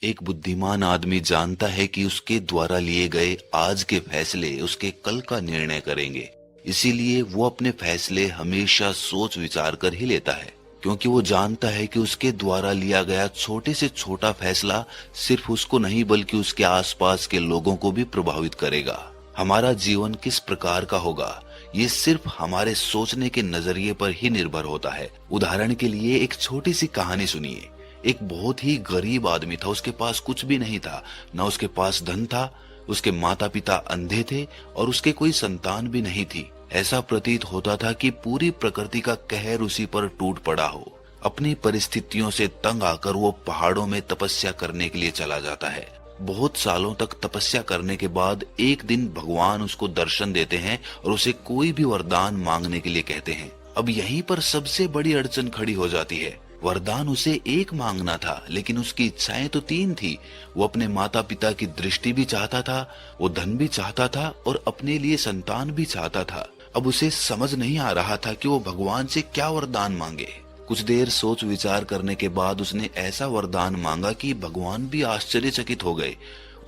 एक बुद्धिमान आदमी जानता है कि उसके द्वारा लिए गए आज के फैसले उसके कल का निर्णय करेंगे। इसीलिए वो अपने फैसले हमेशा सोच विचार कर ही लेता है, क्योंकि वो जानता है कि उसके द्वारा लिया गया छोटे से छोटा फैसला सिर्फ उसको नहीं बल्कि उसके आसपास के लोगों को भी प्रभावित करेगा। हमारा जीवन किस प्रकार का होगा, ये सिर्फ हमारे सोचने के नजरिए पर ही निर्भर होता है। उदाहरण के लिए एक छोटी सी कहानी सुनिए। एक बहुत ही गरीब आदमी था, उसके पास कुछ भी नहीं था, न उसके पास धन था, उसके माता पिता अंधे थे और उसके कोई संतान भी नहीं थी। ऐसा प्रतीत होता था कि पूरी प्रकृति का कहर उसी पर टूट पड़ा हो। अपनी परिस्थितियों से तंग आकर वो पहाड़ों में तपस्या करने के लिए चला जाता है। बहुत सालों तक तपस्या करने के बाद एक दिन भगवान उसको दर्शन देते हैं और उसे कोई भी वरदान मांगने के लिए कहते हैं। अब यहीं पर सबसे बड़ी अड़चन खड़ी हो जाती है। वरदान उसे एक मांगना था, लेकिन उसकी इच्छाएं तो तीन थी। वो अपने माता पिता की दृष्टि भी चाहता था, वो धन भी चाहता था और अपने लिए संतान भी चाहता था। अब उसे समझ नहीं आ रहा था कि वो भगवान से क्या वरदान मांगे। कुछ देर सोच विचार करने के बाद उसने ऐसा वरदान मांगा कि भगवान भी आश्चर्यचकित हो गए।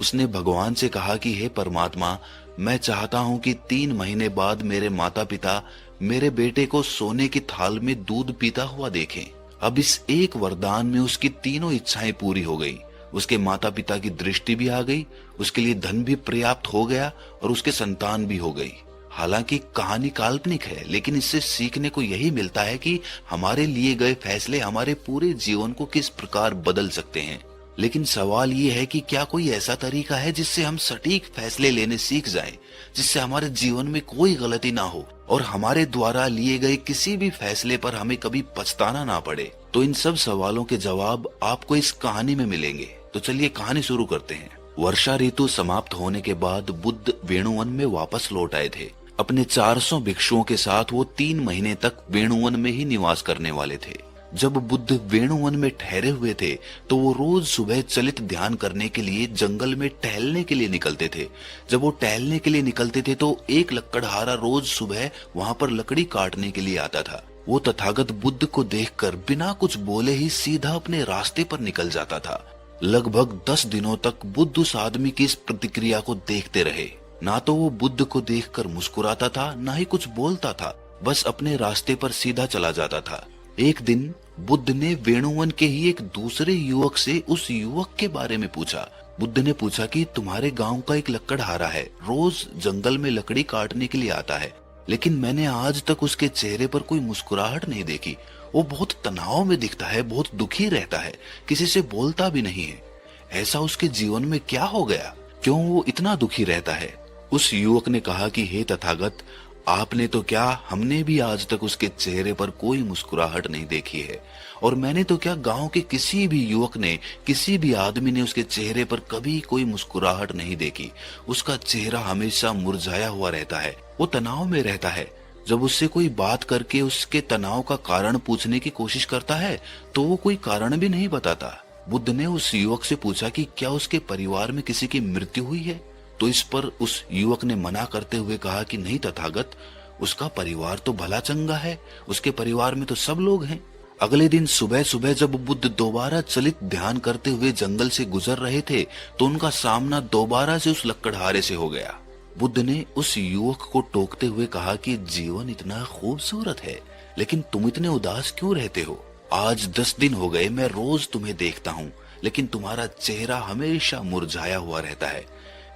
उसने भगवान से कहा कि हे परमात्मा, मैं चाहता हूँ कि 3 महीने बाद मेरे माता पिता मेरे बेटे को सोने की थाल में दूध पीता हुआ देखें। अब इस एक वरदान में उसकी तीनों इच्छाएं पूरी हो गई। उसके माता पिता की दृष्टि भी आ गई, उसके लिए धन भी पर्याप्त हो गया और उसके संतान भी हो गई। हालांकि कहानी काल्पनिक है, लेकिन इससे सीखने को यही मिलता है कि हमारे लिए गए फैसले हमारे पूरे जीवन को किस प्रकार बदल सकते हैं। लेकिन सवाल ये है कि क्या कोई ऐसा तरीका है जिससे हम सटीक फैसले लेने सीख जाएं, जिससे हमारे जीवन में कोई गलती ना हो और हमारे द्वारा लिए गए किसी भी फैसले पर हमें कभी पछताना ना पड़े। तो इन सब सवालों के जवाब आपको इस कहानी में मिलेंगे। तो चलिए कहानी शुरू करते हैं। वर्षा ऋतु समाप्त होने के बाद बुद्ध वेणुवन में वापस लौट आए थे। अपने 400 भिक्षुओं के साथ वो 3 महीने तक वेणुवन में ही निवास करने वाले थे। जब बुद्ध वेणुवन में ठहरे हुए थे तो वो रोज सुबह चलित ध्यान करने के लिए जंगल में टहलने के लिए निकलते थे। जब वो टहलने के लिए निकलते थे तो एक लकड़हारा रोज सुबह वहां पर लकड़ी काटने के लिए आता था। वो तथागत बुद्ध को देखकर बिना कुछ बोले ही सीधा अपने रास्ते पर निकल जाता था। लगभग 10 दिनों तक बुद्ध उस आदमी की इस प्रतिक्रिया को देखते रहे। ना तो वो बुद्ध को देखकर मुस्कुराता था, ना ही कुछ बोलता था, बस अपने रास्ते पर सीधा चला जाता था। एक दिन बुद्ध ने वेणुवन के ही एक दूसरे युवक से उस युवक के बारे में पूछा। बुद्ध ने पूछा कि तुम्हारे गांव का एक लकड़हारा है, रोज जंगल में लकड़ी काटने के लिए आता है, लेकिन मैंने आज तक उसके चेहरे पर कोई मुस्कुराहट नहीं देखी। वो बहुत तनाव में दिखता है, बहुत दुखी रहता है, किसी से बोलता भी नहीं है। ऐसा उसके जीवन में क्या हो गया, क्यों वो इतना दुखी रहता है? उस युवक ने कहा कि हे तथागत, आपने तो क्या, हमने भी आज तक उसके चेहरे पर कोई मुस्कुराहट नहीं देखी है। और मैंने तो क्या, गांव के किसी भी युवक ने, किसी भी आदमी ने उसके चेहरे पर कभी कोई मुस्कुराहट नहीं देखी। उसका चेहरा हमेशा मुरझाया हुआ रहता है, वो तनाव में रहता है। जब उससे कोई बात करके उसके तनाव का कारण पूछने की कोशिश करता है तो वो कोई कारण भी नहीं बताता। बुद्ध ने उस युवक से पूछा कि क्या उसके परिवार में किसी की मृत्यु हुई है? तो इस पर उस युवक ने मना करते हुए कहा कि नहीं तथागत, उसका परिवार तो भला चंगा है, उसके परिवार में तो सब लोग हैं। अगले दिन सुबह सुबह जब बुद्ध दोबारा चलित ध्यान करते हुए जंगल से गुजर रहे थे तो उनका सामना दोबारा से उस लकड़हारे से हो गया। बुद्ध ने उस युवक को टोकते हुए कहा कि जीवन इतना खूबसूरत है, लेकिन तुम इतने उदास क्यों रहते हो? आज 10 दिन हो गए मैं रोज तुम्हें देखता हूँ, लेकिन तुम्हारा चेहरा हमेशा मुरझाया हुआ रहता है।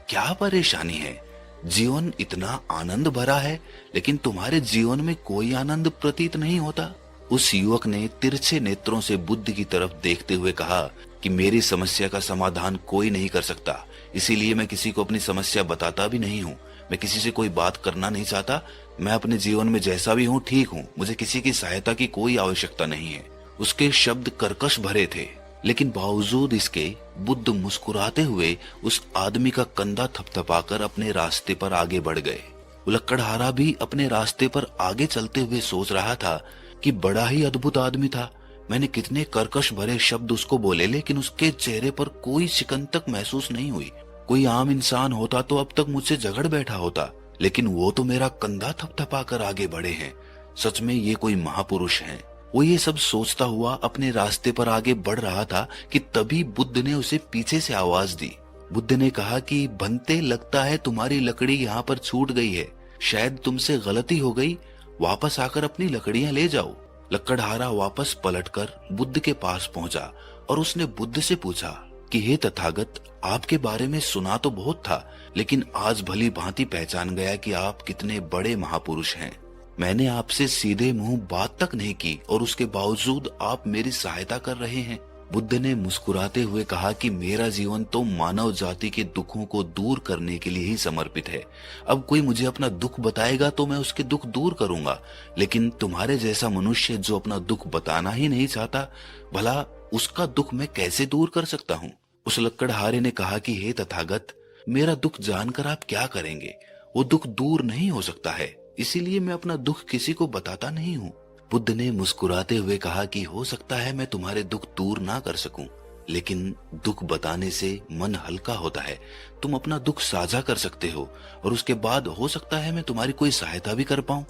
क्या परेशानी है? जीवन इतना आनंद भरा है, लेकिन तुम्हारे जीवन में कोई आनंद प्रतीत नहीं होता। उस युवक ने तिरछे नेत्रों से बुद्ध की तरफ देखते हुए कहा कि मेरी समस्या का समाधान कोई नहीं कर सकता, इसीलिए मैं किसी को अपनी समस्या बताता भी नहीं हूँ। मैं किसी से कोई बात करना नहीं चाहता। मैं अपने जीवन में जैसा भी हूँ ठीक हूँ, मुझे किसी की सहायता की कोई आवश्यकता नहीं है। उसके शब्द कर्कश भरे थे, लेकिन बावजूद इसके बुद्ध मुस्कुराते हुए उस आदमी का कंधा थपथपाकर अपने रास्ते पर आगे बढ़ गए। लकड़हारा भी अपने रास्ते पर आगे चलते हुए सोच रहा था कि बड़ा ही अद्भुत आदमी था। मैंने कितने कर्कश भरे शब्द उसको बोले, लेकिन उसके चेहरे पर कोई शिकंतक महसूस नहीं हुई। कोई आम इंसान होता तो अब तक मुझसे झगड़ बैठा होता, लेकिन वो तो मेरा कंधा थपथपाकर आगे बढ़े हैं। सच में ये कोई महापुरुष हैं। वो ये सब सोचता हुआ अपने रास्ते पर आगे बढ़ रहा था कि तभी बुद्ध ने उसे पीछे से आवाज दी। बुद्ध ने कहा कि बनते, लगता है तुम्हारी लकड़ी यहाँ पर छूट गई है, शायद तुमसे गलती हो गई, वापस आकर अपनी लकड़ियां ले जाओ। लकड़हारा वापस पलटकर बुद्ध के पास पहुंचा और उसने बुद्ध से पूछा कि हे तथागत, आपके बारे में सुना तो बहुत था, लेकिन आज भली भांति पहचान गया कि आप कितने बड़े महापुरुष हैं। मैंने आपसे सीधे मुंह बात तक नहीं की और उसके बावजूद आप मेरी सहायता कर रहे हैं। बुद्ध ने मुस्कुराते हुए कहा कि मेरा जीवन तो मानव जाति के दुखों को दूर करने के लिए ही समर्पित है। अब कोई मुझे अपना दुख बताएगा तो मैं उसके दुख दूर करूंगा, लेकिन तुम्हारे जैसा मनुष्य जो अपना दुख बताना ही नहीं चाहता, भला उसका दुख मैं कैसे दूर कर सकता हूँ। उस लकड़हारे ने कहा कि हे तथागत, मेरा दुख जानकर आप क्या करेंगे? वो दुख दूर नहीं हो सकता है, इसीलिए मैं अपना दुख किसी को बताता नहीं हूँ। बुद्ध ने मुस्कुराते हुए कहा कि हो सकता है मैं तुम्हारे दुख दूर ना कर सकूं, लेकिन दुख बताने से मन हल्का होता है। तुम अपना दुख साझा कर सकते हो और उसके बाद हो सकता है मैं तुम्हारी कोई सहायता भी कर पाऊं।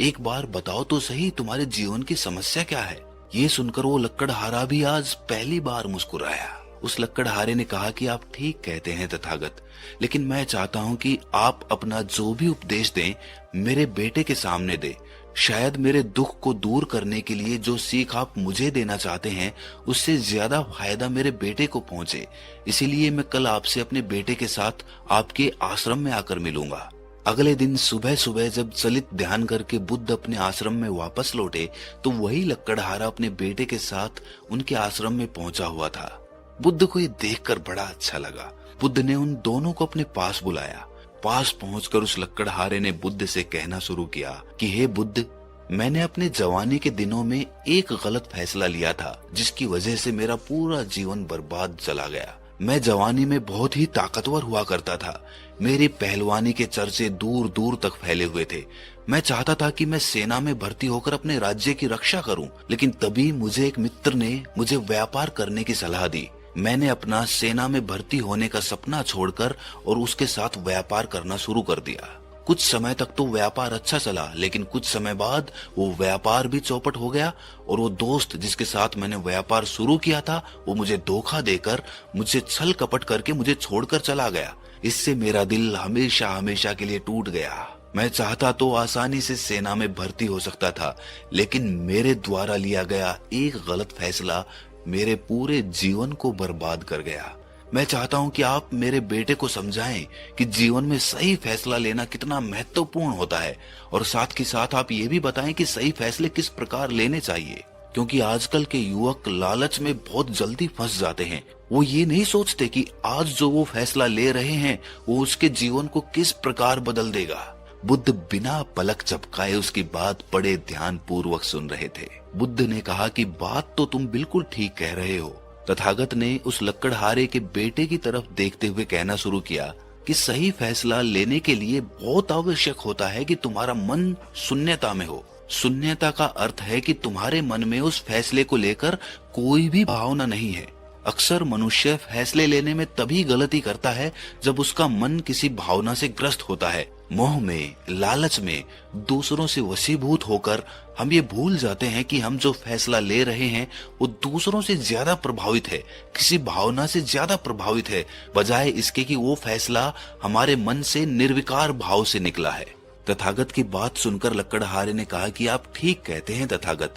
एक बार बताओ तो सही, तुम्हारे जीवन की समस्या क्या है? ये सुनकर वो लकड़हारा भी आज पहली बार मुस्कुराया। उस लकड़हारे ने कहा कि आप ठीक कहते हैं तथागत, लेकिन मैं चाहता हूं कि आप अपना जो भी उपदेश दें मेरे बेटे के सामने दें। शायद मेरे दुख को दूर करने के लिए जो सीख आप मुझे देना चाहते हैं उससे ज्यादा फायदा मेरे बेटे को पहुंचे। इसीलिए मैं कल आपसे अपने बेटे के साथ आपके आश्रम में आकर मिलूंगा। अगले दिन सुबह सुबह जब चलित ध्यान करके बुद्ध अपने आश्रम में वापस लौटे तो वही लकड़हारा अपने बेटे के साथ उनके आश्रम में पहुंचा हुआ था। बुद्ध को ये देखकर बड़ा अच्छा लगा। बुद्ध ने उन दोनों को अपने पास बुलाया। पास पहुंचकर उस लकड़हारे ने बुद्ध से कहना शुरू किया कि हे बुद्ध, मैंने अपने जवानी के दिनों में एक गलत फैसला लिया था जिसकी वजह से मेरा पूरा जीवन बर्बाद चला गया। मैं जवानी में बहुत ही ताकतवर हुआ करता था। मेरी पहलवानी के चर्चे दूर दूर तक फैले हुए थे। मैं चाहता था कि मैं सेना में भर्ती होकर अपने राज्य की रक्षा करूं, लेकिन तभी मुझे एक मित्र ने मुझे व्यापार करने की सलाह दी। मैंने अपना सेना में भर्ती होने का सपना छोड़कर और उसके साथ व्यापार करना शुरू कर दिया। कुछ समय तक तो व्यापार अच्छा चला, लेकिन कुछ समय बाद वो व्यापार भी चौपट हो गया और वो दोस्त जिसके साथ मैंने व्यापार शुरू किया था वो मुझे धोखा देकर, मुझसे छल कपट करके मुझे छोड़कर चला गया। इससे मेरा दिल हमेशा हमेशा के लिए टूट गया। मैं चाहता तो आसानी से सेना में भर्ती हो सकता था, लेकिन मेरे द्वारा लिया गया एक गलत फैसला मेरे पूरे जीवन को बर्बाद कर गया। मैं चाहता हूं कि आप मेरे बेटे को समझाएं कि जीवन में सही फैसला लेना कितना महत्वपूर्ण होता है, और साथ ही साथ आप ये भी बताएं कि सही फैसले किस प्रकार लेने चाहिए, क्योंकि आजकल के युवक लालच में बहुत जल्दी फंस जाते हैं। वो ये नहीं सोचते कि आज जो वो फैसला ले रहे हैं वो उसके जीवन को किस प्रकार बदल देगा। बुद्ध बिना पलक झपकाए उसकी बात बड़े ध्यान पूर्वक सुन रहे थे। बुद्ध ने कहा कि बात तो तुम बिल्कुल ठीक कह रहे हो। तथागत ने उस लकड़हारे के बेटे की तरफ देखते हुए कहना शुरू किया कि सही फैसला लेने के लिए बहुत आवश्यक होता है कि तुम्हारा मन शून्यता में हो। शून्यता का अर्थ है कि तुम्हारे मन में उस फैसले को लेकर कोई भी भावना नहीं है। अक्सर मनुष्य फैसले लेने में तभी गलती करता है जब उसका मन किसी भावना से ग्रस्त होता है। मोह में, लालच में, दूसरों से वशीभूत होकर हम ये भूल जाते हैं कि हम जो फैसला ले रहे हैं वो दूसरों से ज्यादा प्रभावित है, किसी भावना से ज्यादा प्रभावित है, बजाय इसके कि वो फैसला हमारे मन से निर्विकार भाव से निकला है। तथागत की बात सुनकर लकड़हारे ने कहा कि आप ठीक कहते हैं तथागत,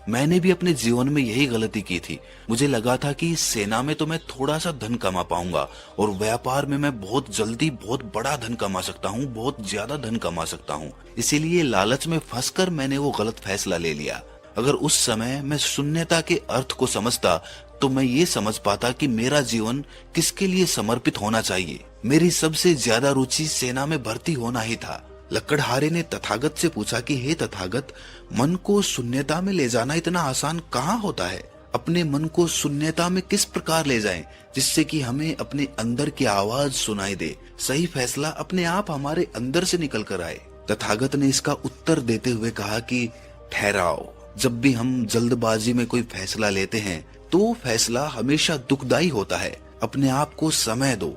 मैंने भी अपने जीवन में यही गलती की थी। मुझे लगा था कि सेना में तो मैं थोड़ा सा धन कमा पाऊंगा और व्यापार में मैं बहुत जल्दी बहुत बड़ा धन कमा सकता हूँ, बहुत ज्यादा धन कमा सकता हूँ। इसीलिए लालच में फंसकर मैंने वो गलत फैसला ले लिया। अगर उस समय मैं शून्यता के अर्थ को समझता तो मैं ये समझ पाता कि मेरा जीवन किसके लिए समर्पित होना चाहिए। मेरी सबसे ज्यादा रुचि सेना में भर्ती होना ही था। लकड़हारे ने तथागत से पूछा कि हे तथागत, मन को शून्यता में ले जाना इतना आसान कहाँ होता है? अपने मन को शून्यता में किस प्रकार ले जाएं जिससे कि हमें अपने अंदर की आवाज सुनाई दे, सही फैसला अपने आप हमारे अंदर से निकल कर आए। तथागत ने इसका उत्तर देते हुए कहा कि ठहराओ, जब भी हम जल्दबाजी में कोई फैसला लेते हैं तो फैसला हमेशा दुखदाई होता है। अपने आप को समय दो,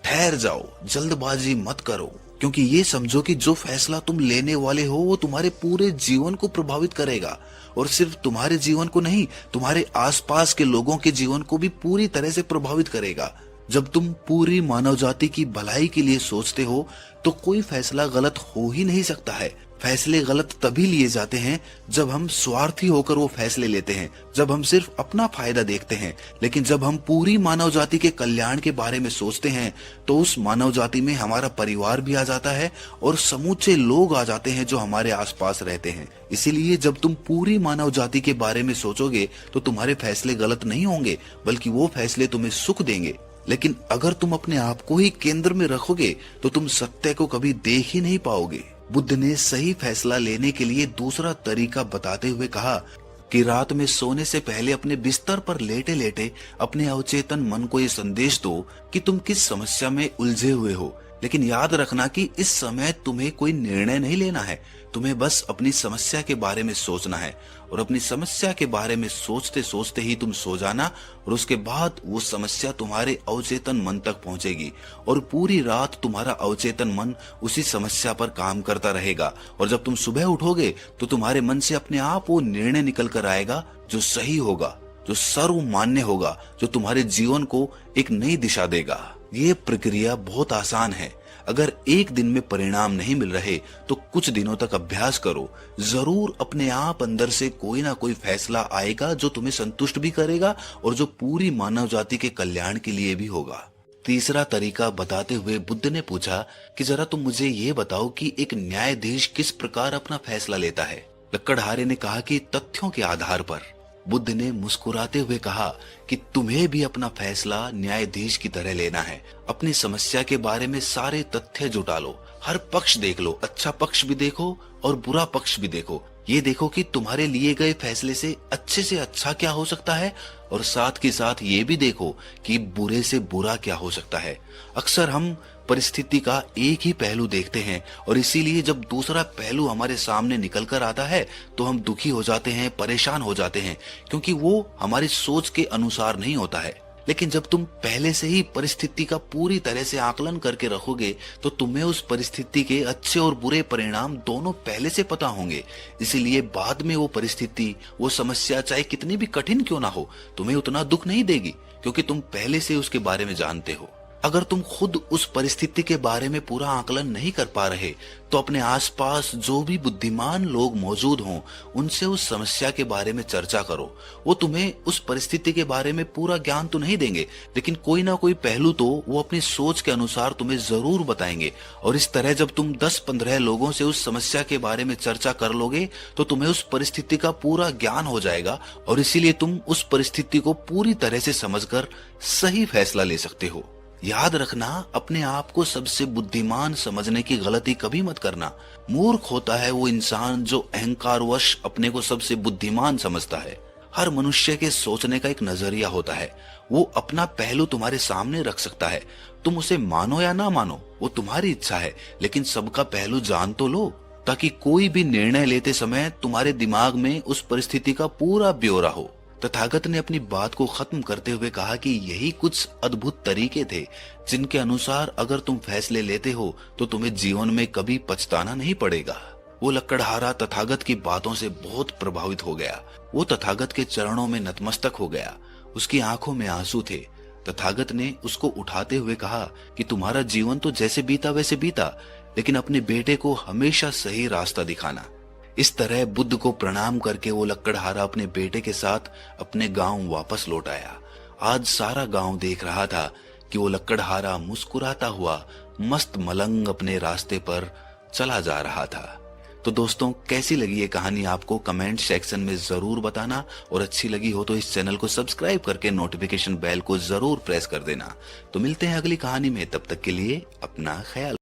ठहर जाओ, जल्दबाजी मत करो। क्योंकि ये समझो कि जो फैसला तुम लेने वाले हो वो तुम्हारे पूरे जीवन को प्रभावित करेगा, और सिर्फ तुम्हारे जीवन को नहीं, तुम्हारे आसपास के लोगों के जीवन को भी पूरी तरह से प्रभावित करेगा। जब तुम पूरी मानव जाति की भलाई के लिए सोचते हो तो कोई फैसला गलत हो ही नहीं सकता है। फैसले गलत तभी लिए जाते हैं जब हम स्वार्थी होकर वो फैसले लेते हैं, जब हम सिर्फ अपना फायदा देखते हैं। लेकिन जब हम पूरी मानव जाति के कल्याण के बारे में सोचते हैं तो उस मानव जाति में हमारा परिवार भी आ जाता है और समूचे लोग आ जाते हैं जो हमारे आसपास रहते हैं। इसीलिए जब तुम पूरी मानव जाति के बारे में सोचोगे तो तुम्हारे फैसले गलत नहीं होंगे, बल्कि वो फैसले तुम्हें सुख देंगे। लेकिन अगर तुम अपने आप को ही केंद्र में रखोगे तो तुम सत्य को कभी देख ही नहीं पाओगे। बुद्ध ने सही फैसला लेने के लिए दूसरा तरीका बताते हुए कहा कि रात में सोने से पहले अपने बिस्तर पर लेटे लेटे अपने अवचेतन मन को ये संदेश दो कि तुम किस समस्या में उलझे हुए हो। लेकिन याद रखना कि इस समय तुम्हें कोई निर्णय नहीं लेना है, तुम्हें बस अपनी समस्या के बारे में सोचना है, और अपनी समस्या के बारे में सोचते सोचते ही तुम सो जाना, और उसके बाद वो समस्या तुम्हारे अवचेतन मन तक पहुंचेगी और पूरी रात तुम्हारा अवचेतन मन उसी समस्या पर काम करता रहेगा। और जब तुम सुबह उठोगे तो तुम्हारे मन से अपने आप वो निर्णय निकल कर आएगा जो सही होगा, जो सर्वमान्य होगा, जो तुम्हारे जीवन को एक नई दिशा देगा। ये प्रक्रिया बहुत आसान है। अगर एक दिन में परिणाम नहीं मिल रहे तो कुछ दिनों तक अभ्यास करो, जरूर अपने आप अंदर से कोई ना कोई फैसला आएगा जो तुम्हें संतुष्ट भी करेगा और जो पूरी मानव जाति के कल्याण के लिए भी होगा। तीसरा तरीका बताते हुए बुद्ध ने पूछा कि जरा तुम मुझे ये बताओ कि एक न्यायाधीश किस प्रकार अपना फैसला लेता है। लकड़हारे ने कहा कि तथ्यों के आधार पर। बुद्ध ने मुस्कुराते हुए कहा कि तुम्हें भी अपना फैसला न्यायाधीश की तरह लेना है। अपनी समस्या के बारे में सारे तथ्य जुटा लो, हर पक्ष देख लो, अच्छा पक्ष भी देखो और बुरा पक्ष भी देखो। ये देखो कि तुम्हारे लिए गए फैसले से अच्छा क्या हो सकता है, और साथ के साथ ये भी देखो कि बुरे से बुरा क्या हो सकता है। अक्सर हम परिस्थिति का एक ही पहलू देखते हैं और इसीलिए जब दूसरा पहलू हमारे सामने निकल कर आता है तो हम दुखी हो जाते हैं, परेशान हो जाते हैं, क्योंकि वो हमारी सोच के अनुसार नहीं होता है। लेकिन जब तुम पहले से ही परिस्थिति का पूरी तरह से आकलन करके रखोगे तो तुम्हें उस परिस्थिति के अच्छे और बुरे परिणाम दोनों पहले से पता होंगे। इसीलिए बाद में वो परिस्थिति, वो समस्या चाहे कितनी भी कठिन क्यों ना हो, तुम्हें उतना दुख नहीं देगी, क्योंकि तुम पहले से उसके बारे में जानते हो। अगर तुम खुद उस परिस्थिति के बारे में पूरा आकलन नहीं कर पा रहे तो अपने आसपास जो भी बुद्धिमान लोग मौजूद हों उनसे उस समस्या के बारे में चर्चा करो। वो तुम्हें उस परिस्थिति के बारे में पूरा ज्ञान तो नहीं देंगे, लेकिन कोई ना कोई पहलू तो वो अपनी सोच के अनुसार तुम्हें जरूर बताएंगे। और इस तरह जब तुम 10-15 लोगों से उस समस्या के बारे में चर्चा कर लोगे तो तुम्हें उस परिस्थिति का पूरा ज्ञान हो जाएगा और इसीलिए तुम उस परिस्थिति को पूरी तरह से समझकर सही फैसला ले सकते हो। याद रखना, अपने आप को सबसे बुद्धिमान समझने की गलती कभी मत करना। मूर्ख होता है वो इंसान जो अहंकारवश अपने को सबसे बुद्धिमान समझता है। हर मनुष्य के सोचने का एक नजरिया होता है, वो अपना पहलू तुम्हारे सामने रख सकता है। तुम उसे मानो या ना मानो वो तुम्हारी इच्छा है, लेकिन सबका पहलू जान तो लो, ताकि कोई भी निर्णय लेते समय तुम्हारे दिमाग में उस परिस्थिति का पूरा ब्यौरा हो। तथागत ने अपनी बात को खत्म करते हुए कहा कि यही कुछ अद्भुत तरीके थे जिनके अनुसार अगर तुम फैसले लेते हो तो तुम्हें जीवन में कभी पछताना नहीं पड़ेगा। वो लकड़हारा तथागत की बातों से बहुत प्रभावित हो गया। वो तथागत के चरणों में नतमस्तक हो गया। उसकी आंखों में आंसू थे। तथागत ने उसको उठाते हुए कहा कि तुम्हारा जीवन तो जैसे बीता वैसे बीता, लेकिन अपने बेटे को हमेशा सही रास्ता दिखाना। इस तरह बुद्ध को प्रणाम करके वो लकड़हारा अपने बेटे के साथ अपने गांव वापस लौट आया। आज सारा गांव देख रहा था कि वो लकड़हारा मुस्कुराता हुआ मस्त मलंग अपने रास्ते पर चला जा रहा था। तो दोस्तों, कैसी लगी ये कहानी आपको कमेंट सेक्शन में जरूर बताना, और अच्छी लगी हो तो इस चैनल को सब्सक्राइब करके नोटिफिकेशन बेल को जरूर प्रेस कर देना। तो मिलते हैं अगली कहानी में, तब तक के लिए अपना ख्याल